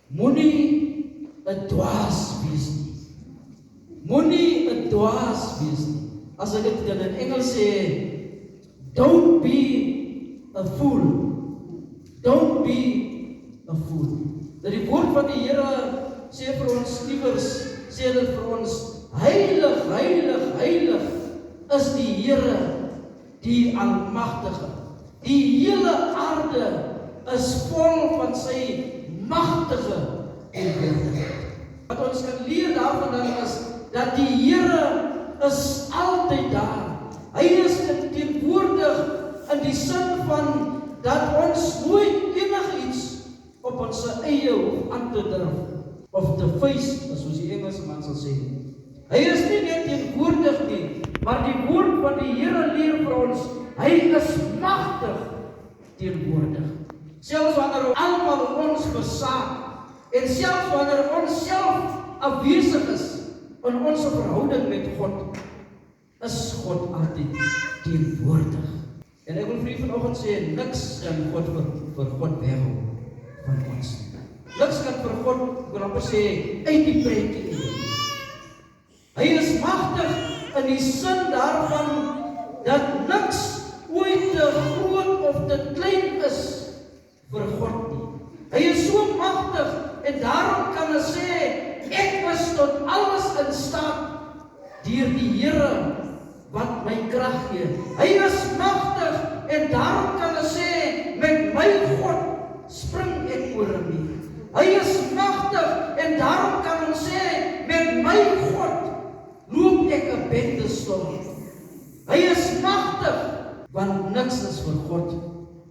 moenie 'n dwaas wees nie. Moenie 'n dwaas wees nie. As ek dit in Engels sê, don't be a fool. Don't be a fool. Dat die woord van die Here sê vir ons liewers, sê dit vir ons, heilig, heilig, heilig is die Here, die Almagtige. Die hele aarde is vol van sy magtige teenwoordigheid. Wat ons kan leer daarvan is, dat die Here is altyd daar. Hy is teenwoordig in die sin van, dat ons nooit enigiets op ons eie hoef aan te durf, of te face, soos die Engelse man sal sê. Hy is nie net teenwoordig nie, maar die woord van die Here leer vir ons, hy is magtig teenwoordig. Selfs wanneer almal ons versaak, en selfs wanneer ons self afwesig is, in ons verhouding met God, is God altyd teenwoordig. En ek wil vir u vanoggend sê, niks kan God vir God weghou van ons. Niks kan vir God, ek wil amper sê, uit die prentjie neem. Hy is magtig in die sin daarvan, dat niks ooit te groot of te klein is vir God nie. Hy is so magtig, en daarom kan hy sê, ek is tot alles in staat, deur die Here, wat my krag gee. Hy is magtig, en daarom kan hy sê, met my God, spring ek oor hom nie. Hy is magtig, en daarom kan ons sê, met my God, loop ek 'n bendestorm. Hy is magtig, want niks is vir God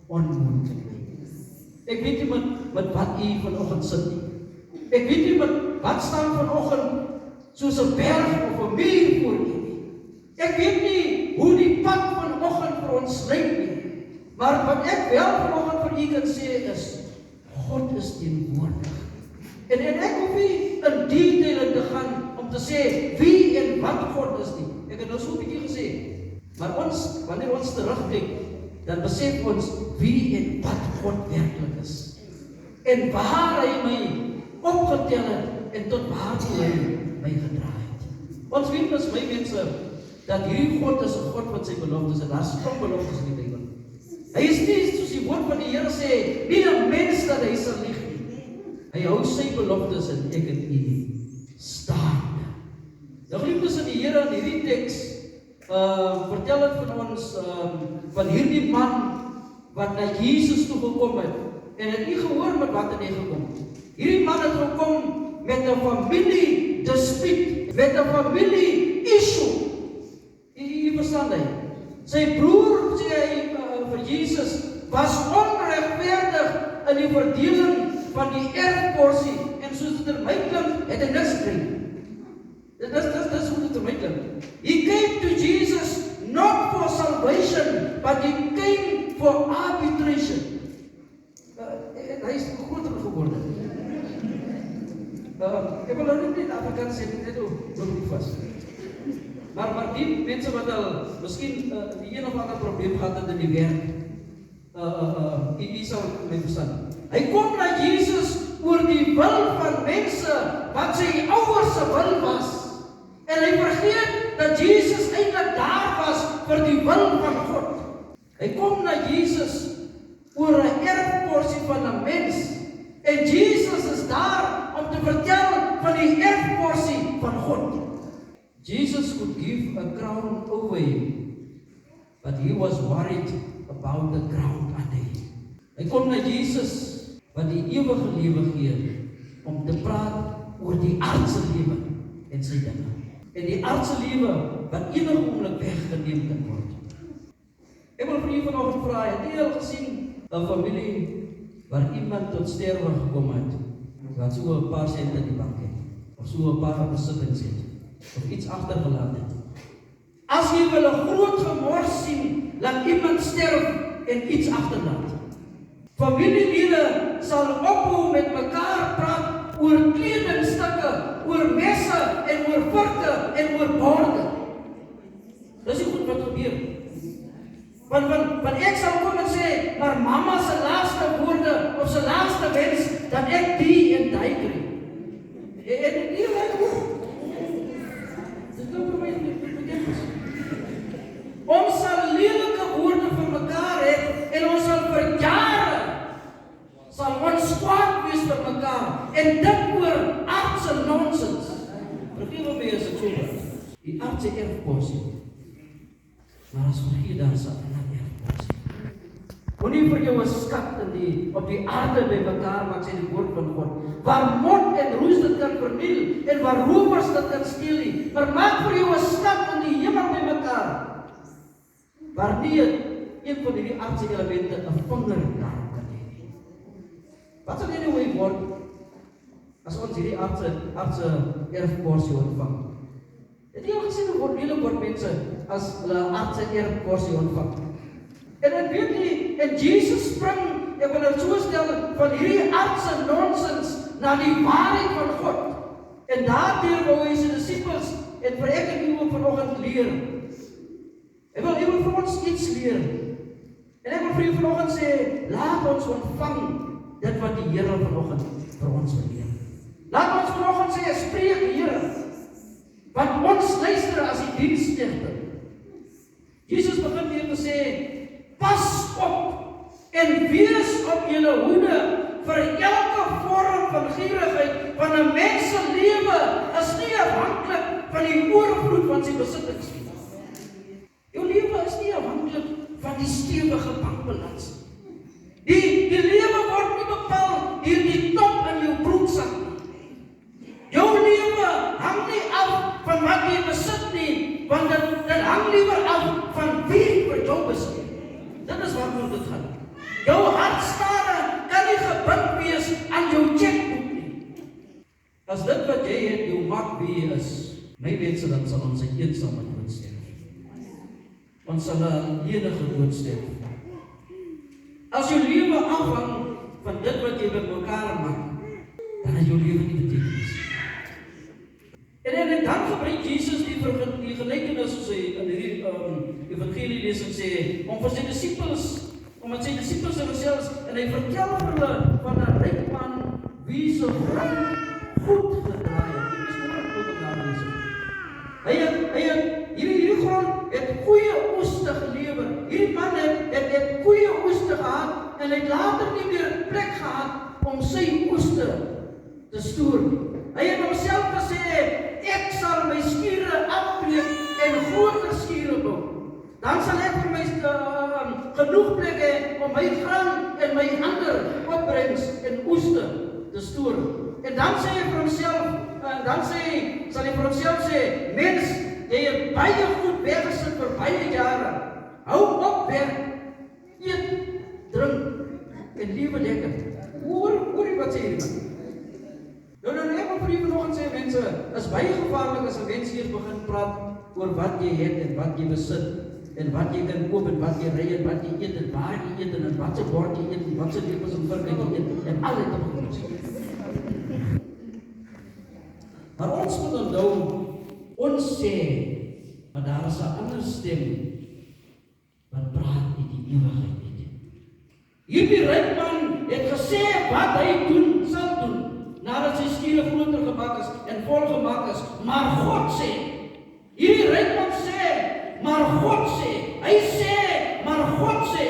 onmoontlik. Ek weet nie met wat u vanoggend sit nie. Ek weet nie met wat staan vanoggend soos 'n berg of 'n muur voor u nie. Ek weet nie hoe die pad vanoggend vir ons lyk nie. Maar wat ek wel vanoggend vir u kan sê is, God is teenwoordig. En ek hoef nie in detail te gaan om te sê wie en wat God is nie. Ek het nou so 'n bietjie gesê. Maar wanneer ons terugkyk, dan besef ons wie en wat God werklik is. En waar hy my opgetel het, en tot waar hy my gedra het. Ons weet ons, my mense, dat hierdie God is 'n God wat sy beloftes het. Daar is klomp beloftes in die Bybel. Hy is nie, soos die woord van die Here sê, nie 'n mens dat hy sal lieg nie. Hy hou sy beloftes en ek en u staande. Nou geliefdes in die Here, in hierdie teks, vertel het van ons, van hierdie man, wat na Jesus toe gekom het, en het nie gehoor met wat hy gekom. Hierdie man het gekom met 'n familie dispuut, met 'n familie issue. U verstaan hy? Sy broer, sê hy vir Jesus, was onregverdig in die verdeling van die erfporsie, en soos dit in my klink, het hy niks gekry. Dis hoe dit in my klink. He came to Jesus not for salvation, but he came for arbitration. Hy is groter geworde. Ek wil nou nie in Afrikaans sê, net hoe vas. Maar die mense wat al, miskien die een of ander probleem gehad het in die werk, u sal my verstaan. Hy kom na Jesus oor die wil van mense, wat sy ouers se wil was. En hy vergeet dat Jesus eintlik daar was vir die wil van God. Hy kom na Jesus oor 'n erfporsie van 'n mens. En Jesus is daar om te vertel van die erfporsie van God. Jesus could give a crown over him, but he was worried about the ground under him. Hy kom na Jesus wat die ewige lewe gee, om te praat oor die aardse lewe en sy dinge. En die aardse lewe wat enige oomblik weggeneem kan word. Ek wil vir u vanoggend vra, het u al gesien 'n familie waar iemand tot sterwe gekom het, wat so 'n paar sente in die bank het, of so 'n paar besittings het, of iets agtergelaat het? As jy wil 'n groot gemors sien, laat iemand sterf en iets agterlaat. Familielede sal ophou met mekaar praat oor kledingstukke, oor messe en oor vorke en oor borde. Dis nie goed wat gebeur. Want ek sal kom en sê, maar mamma se laaste woorde of se laaste wens, dat ek die en daai en dink oor aardse nonsens. Vergewe my as ek so praat. Die aardse erfporsie. Maar as vergeet daar sal 'n ander erfporsie. Moenie vir jou 'n skat op die aarde bymekaar maak, sê die woord van God. Waar mot en roes dit kan verniel en waar rowers dit kan steel nie. Maar maak vir jou 'n skat in die hemel bymekaar. Waar nie een van hierdie aardse elemente 'n vinger daarop kan hê nie. Wat sal jy nou word as ons hierdie aardse erfporsie ontvang? Het jy al gesien hoe word mense as hulle aardse erfporsie ontvang? En dan weet jy, en Jesus spring, ek wil het so stel, van hierdie aardse nonsens na die waarheid van God. En daardeur wou hy sy disippels, en vir ek en u ook vanoggend leer. Hy wil vir ons iets leer. En ek wil vir u vanoggend sê, laat ons ontvang dit wat die Here vanoggend vir ons wil leer. Laat ons vanoggend sê, spreek Here, want ons luister as die diensknegte. Jesus begin weer te sê, pas op en wees op julle hoede vir elke vorm van gierigheid, want 'n mens se lewe is nie afhanklik van die oorvloed van sy besittings nie. Jou lewe is nie afhanklik van die stewige bankbalans. Die lewe word nie bepaal deur die top in jou broeksak nie. Jou lewe hang nie af van wat jy besit nie, want dit hang liewer af van wie vir jou besit. Dit is waaroor dit gaan. Jou hartstare kan nie gebind wees aan jou chequeboek nie. As dit wat jy het, jou maak wie jy is, my mense, dan sal ons 'n eensame dood sterf. Ons sal 'n enige dood sterf. As jou lewe afhang van dit wat jy met mekaar maak, dan is jou lewe nie betekenis. En dan gebruik Jesus die gelykenis, soos hy in hierdie evangelie lees en sê, om vir sy disippels, omdat sy disippels selfs, en hy vertel vir hulle van 'n ryk man wie se grond goed gedraai het. Dit is nie goed om daar te lees. Hierdie grond het goeie oeste gelewer. Hierdie man het goeie oeste gehad en hy het later nie meer plek gehad om sy oeste te stoor nie. Hy het homself gesê, ek sal my skure afbreek en groter skure bou. Dan sal ek vir my genoeg plek hê om my graan en my ander opbrengs en oeste te stoor. En dan sê hy vir homself, sal hy vir homself sê, mens, jy het baie goed weggesit vir baie jare. Hou op werk, eet, drink en lewe lekker. Hoor wat sê hierdie? Nou, ek wil vir u vanoggend sê, mense, is baie gevaarlik as 'n mens hier begin praat oor wat jy het en wat jy besit, en wat jy kan koop en wat jy ry en wat jy eet en waar jy eet en wat se bord jy eet en wat se lepels en vorke jy eet en al dit op ons. Maar ons moet onthou, ons sê, maar daar is 'n ander stem wat praat in die ewigheid met jou. Hierdie ryk man het gesê wat hy sal doen. Nadat sy skure groter gemaak is en vol gemaak is, maar God sê, hierdie ryk man sê, maar God sê, hy sê, maar God sê,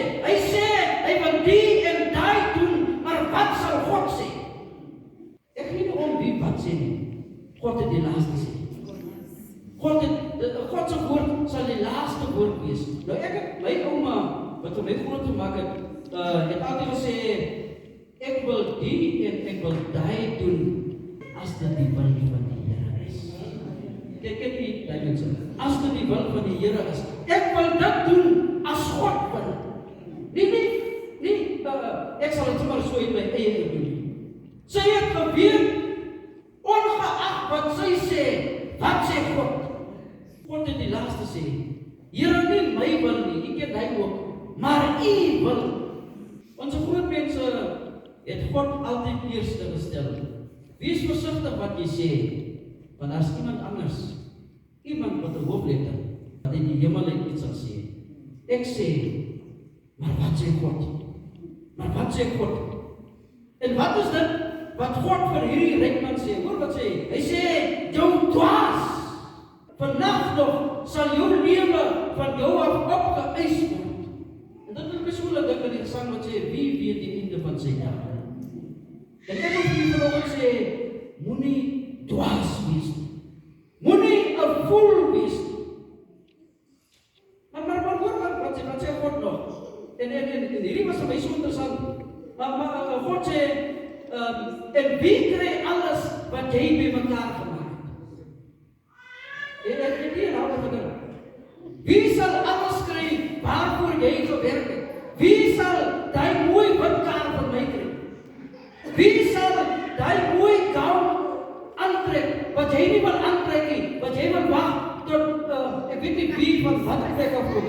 hy wil die en daai doen, maar wat sal God sê? Ek weet nie om wie wat sê nie, God het die laaste sê. God se woord sal die laaste woord wees. Nou ek het my ouma, wat vir my groot gemaak het altyd gesê, ek wil die en ek wil daai doen as dit die wil van die Here is. Kyk nie, daai mense. As dit die wil van die Here is, ek wil dit doen as God wil. Nie, ek sal dit sommer so in my eie doen. Sy het geweet, ongeag wat sy sê, wat sê God? God het die laaste sê, Here, nie my wil nie, ek het hy ook, maar U wil. Ons groot mense het God altyd eerste gestel. Wees versigtig wat jy sê, want as iemand anders, iemand wat 'n hoofletter, wat in die hemel iets sal sê. Ek sê, maar wat sê God? Maar wat sê God? En wat is dit wat God vir hierdie ryk man sê? Hoor wat sê hy? Hy sê, jou dwaas, vandag nog sal jou lewe van jou af opgeëis word. En dit is besoelik dat in die gesang wat sê, wie weet die einde van sy dag? En ek wil vir vanoggend sê, moenie dwaas wees nie. Moenie 'n fool wees nie. Maar hoor wat sê God nog? En hierdie was vir my so interessant. Maar God sê, en wie kry alles wat jy bymekaar gemaak het? En die herhaal gedink. Wie sal alles kry waarvoor jy gewerk het? Wie sal daai mooi witkaar vir my kry? Wie sal daai mooi gown aantrek wat jy nie wil aantrek nie, wat jy wil wag tot ek weet nie wie van watter plek afkom.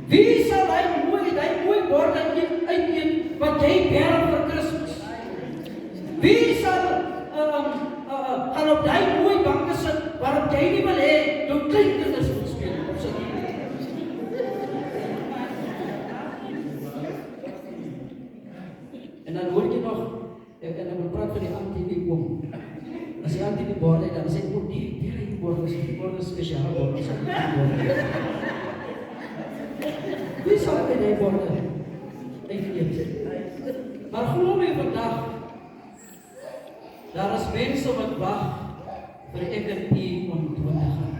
Wie sal daai mooi bord uitneem wat jy berg vir Kersfees? Wie sal gaan op daai mooi banke sit waarop jy nie wil hê jou kleinkinders moet speel op sit? En dan hoor jy nog, en ek wil praat van die antie oom. As die antie die bord het, dan sê ek, die bord is spesiaal bord, as ek die bord. Wie sal ek in die bord uitneem? Maar glo my vandag, daar is mense wat wag vir ek en u om dood te gaan.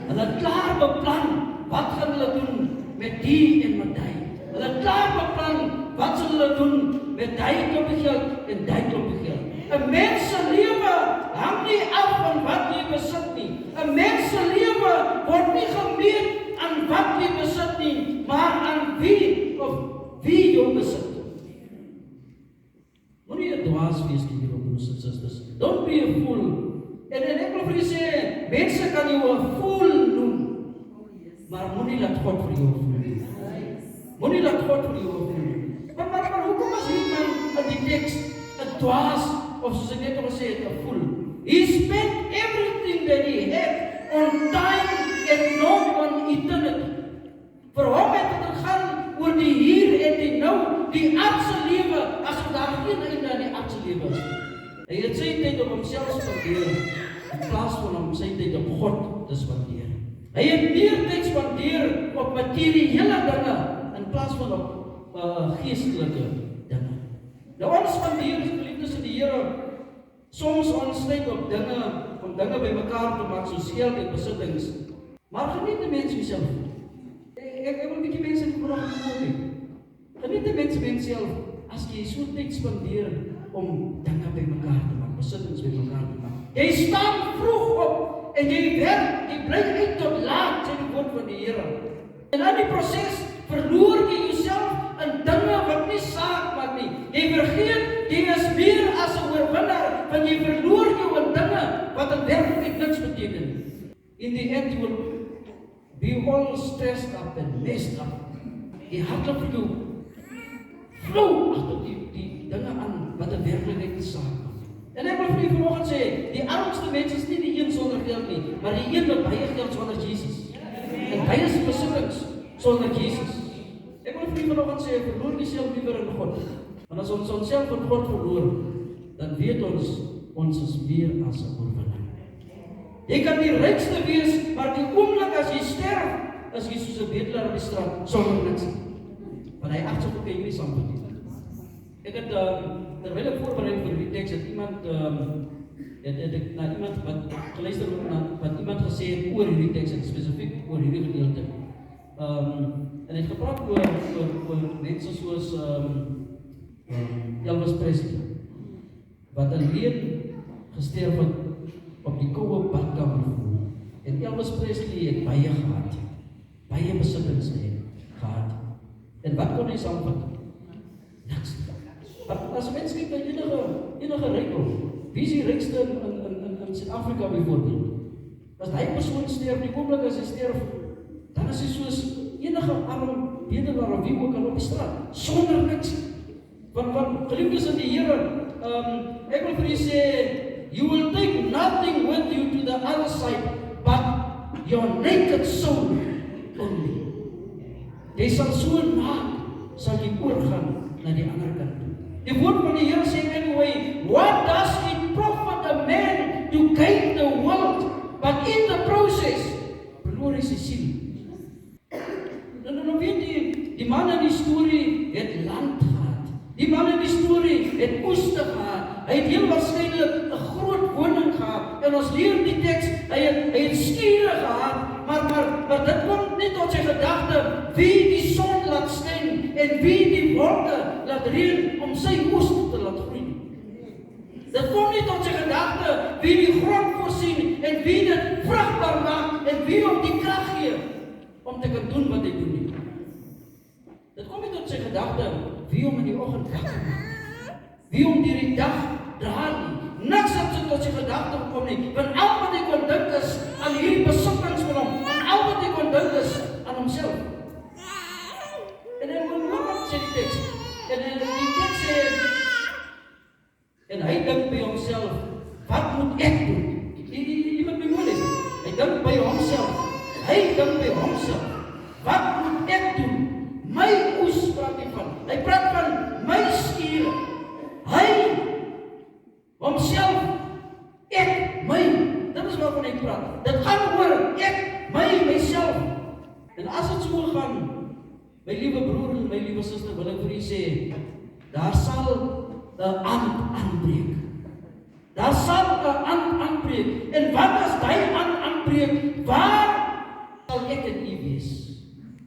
Hulle het klaar beplan, wat gaan hulle doen met die en met die. Hulle het klaar beplan, wat sal hulle doen met die klompie geld en die klompie geld. 'n Mens se lewe hang nie af van wat jy besit nie. 'n Mens se lewe word nie gemeet aan wat jy besit nie, maar aan wie jou besit. Moenie 'n dwaas wees nie, broers en susters. Don't be a fool. En ek wil vir julle sê, mense kan jou 'n fool noem, maar moenie laat God vir jou 'n fool noem. Moenie laat God vir jou 'n fool noem. Maar hoekom is hierdie man in die teks 'n dwaas, of soos ek net al gesê het, 'n fool? He spent everything that he had on time and not on eternity. Vir hom het dit gaan oor die hier en die nou, die aardse lewe, asof daar geen einde aan die aardse lewe is. Hy het sy tyd op homself spandeer, in plaas van om sy tyd op God te spandeer. Hy het meer tyd spandeer op materiële dinge, in plaas van op geestelike dinge. Nou ons spandeer, geliefdes in die Here, soms ons tyd op dinge, om dinge bymekaar te maak, soos geld en besittings. Maar geniet die mens jouself. Ek wil 'n bietjie mense in die program hê. Geniet die mens self, as jy so tyd spandeer om dinge bymekaar te maak, besittings bymekaar te maak. Jy staan vroeg op en jy werk, jy bly uit tot laat, sê die woord van die Here. En in die proses verloor jy jouself in dinge wat nie saak maak nie. Jy vergeet, jy is meer as 'n oorwinnaar, want jy verloor jou in dinge wat in werklikheid niks beteken. In the end, you will be all stressed up and messed up. Jy hardloop vir jou flou agter die dinge aan wat in werklikheid nie saak maak. En ek wil vir u vanoggend sê, die armste mens is nie die een sonder geld nie, maar die een met baie geld sonder Jesus. En baie besittings sonder Jesus. Ek wil vir u vanoggend sê, verloor jouself liewer in God. Want as ons onsself in God verloor, dan weet ons is meer as 'n oorwinnaar. Jy kan die rykste wees, maar die oomblik as jy sterf, is jy soos 'n bedelaar op die straat sonder niks. Want hy agter op jy nie saam met nie. Ek het terwyl ek voorberei vir die teks, het iemand het na iemand wat geluister na wat iemand gesê het oor hierdie teks, spesifiek oor hierdie gedeelte. En hy het gepraat oor mense soos Elvis Presley, wat alleen gesterf het op die koue badkamer. En Elvis Presley het baie gehad, baie besittings gehad. En wat kon hy saamvat? Niks. As mens kyk na enige rykdom, wie is die rykste in Suid-Afrika byvoorbeeld? As hy persoon sterf, die oomblik as hy sterf, dan is hy soos enige arm bedelaar of wie ook al op die straat, sonder niks. Want geliefdes in die Here, ek wil vir u sê, you will take nothing with you to the other side, but your naked soul only. Jy sal so naak, sal jy oorgaan na die ander kant. Die woord van die Here sê anyway, what does it profit a man to gain the world, but in the process, verloor hy sy siel. Nou weet jy, die man in die storie het land gehad. Die man in die storie het oeste gehad. Hy het heel waarskynlik 'n groot woning gehad. En ons leer in die teks, hy het skure gehad, maar dit kom nie tot sy gedagte wie die son laat skyn en wie die wolke laat reën om sy oes te laat groei. Dit kom nie tot sy gedagte wie die grond voorsien en wie dit vrugbaar maak en wie hom die krag gee om te kan doen wat hy doen nie. Dit kom nie tot sy gedagte wie hom in die oggend wakker maak, wie hom deur die dag dra nie. Niks het sy tot sy gedagte gekom nie, want al wat hy kon dink is aan hierdie besittings van hom, en al wat hy kon dink is aan homself. En hy moet hoor wat sê die teks. En die teks sê, en hy dink by homself, wat moet ek doen? Jy moet my mooi lees. Hy dink by homself. Hy dink by homself. Wat moet ek doen? My oes praat hy van. Hy praat van my skure. Hy, homself, ek, my. Dit is waarvan hy praat. Dit gaan oor ek, myself. En as dit so gaan, my liewe broer en my liewe suster, wil ek vir u sê, daar sal 'n aand aanbreek. Daar sal 'n aand aanbreek. En wat as die aand aanbreek? Waar sal ek en u wees?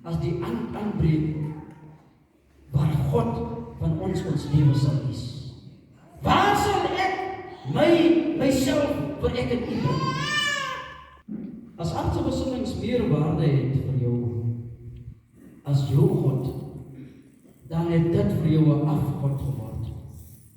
As die aand aanbreek, waar God van ons lewe sal wees. Waar sal ek myself vir ek en u bring? As aardse besittings meer waarde het vir jou as jou God, dan het dit vir jou 'n afgod geword.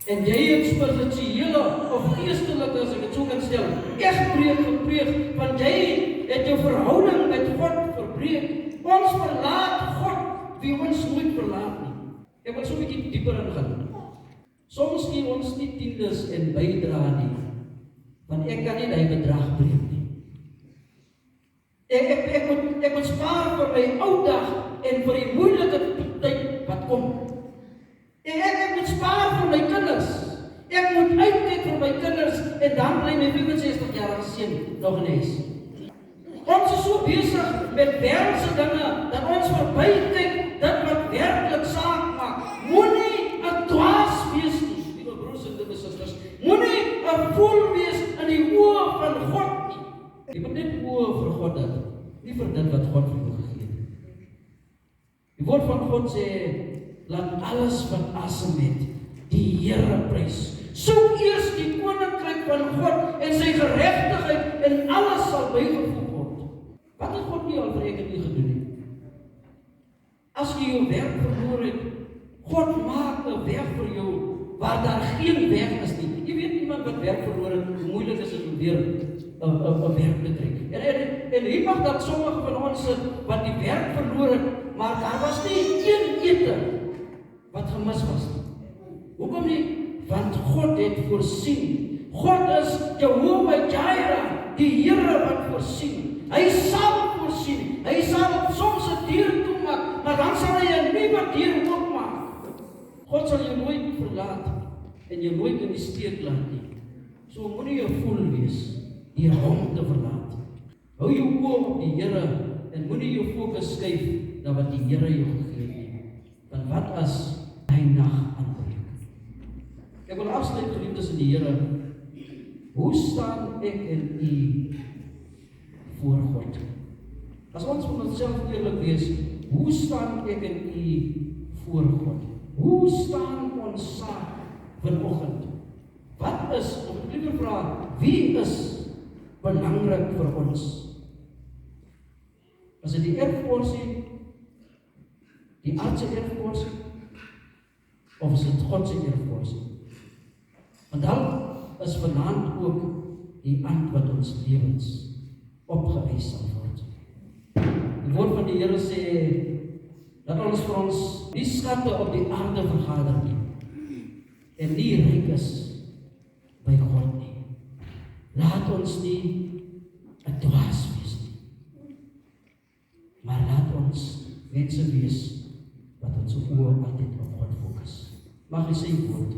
En jy het spirituele of geestelike, as ek dit so kan stel, egbreek gepleeg, want jy het jou verhouding met God verbreek. Ons verlaat God, wie ons nooit verlaat nie. Ek wil so 'n bietjie dieper ingaan. Soms gee ons nie tiendes en bydra nie, want ek kan nie daai bedrag breek nie. Ek moet spaar vir my ou dag en vir die moeilike tyd wat kom. Ek moet spaar vir my kinders. Ek moet uitkyk vir my kinders en dan bly my 65-jarige seun nog in huis. Ons is so besig met wêreldse dinge dat ons verbykyk dit wat werklik saak maak. Moenie 'n dwaas wees nie, liewe broers en liewe susters. Moenie 'n fool wees in die oë van God nie. Jy moet net oë vir God hê, nie vir dit wat God vir jou gegee het. Die woord van God sê, laat alles wat asem het die Here prys. Soek eers die koninkryk van God en sy geregtigheid en alles sal bygevoeg word. Wat het God nie al vir ek en u gedoen nie? As jy jou werk verloor het, God maak 'n weg vir jou waar daar geen weg is nie. Jy weet iemand wat werk verloor het, hoe moeilik is dit om weer 'n werk te kry. En hier mag dat sommige van ons wat die werk verloor het, maar daar was nie een ete wat gemis was nie. Hoekom nie? Want God het voorsien. God is Jehovah Jireh, die Here wat voorsien. Hy sal voorsien. Hy sal soms 'n deur toemaak, maar dan sal hy 'n nuwe deur oopmaak. God sal jou nooit verlaat en jou nooit in die steek laat nie. So moenie jou voel wees deur hom te verlaat. Hou jou oë op die Here en moenie jou fokus skuif na wat die Here jou gegee het nie. Want wat as hy nag aanbreek? Ek wil afsluit, geliefdes in die Here. Hoe staan ek en u voor God? As ons vir onsself eerlik wees, hoe staan ek en u voor God? Hoe staan ons saak vanoggend? Wat is, of ek liewer vra, wie is belangrik vir ons? Is dit die erfporsie, die aardse erfporsie, of is dit God se erfporsie? Want dan is vanaand ook die aand wat ons lewens opgewys sal word. Die woord van die Here sê dat ons vir ons nie skatte op die aarde vergader nie en nie ryk is by God nie. Laat ons nie 'n dwaas wees nie, maar laat ons mense wees wat ons oë altyd op God fokus. Mag hy sy woord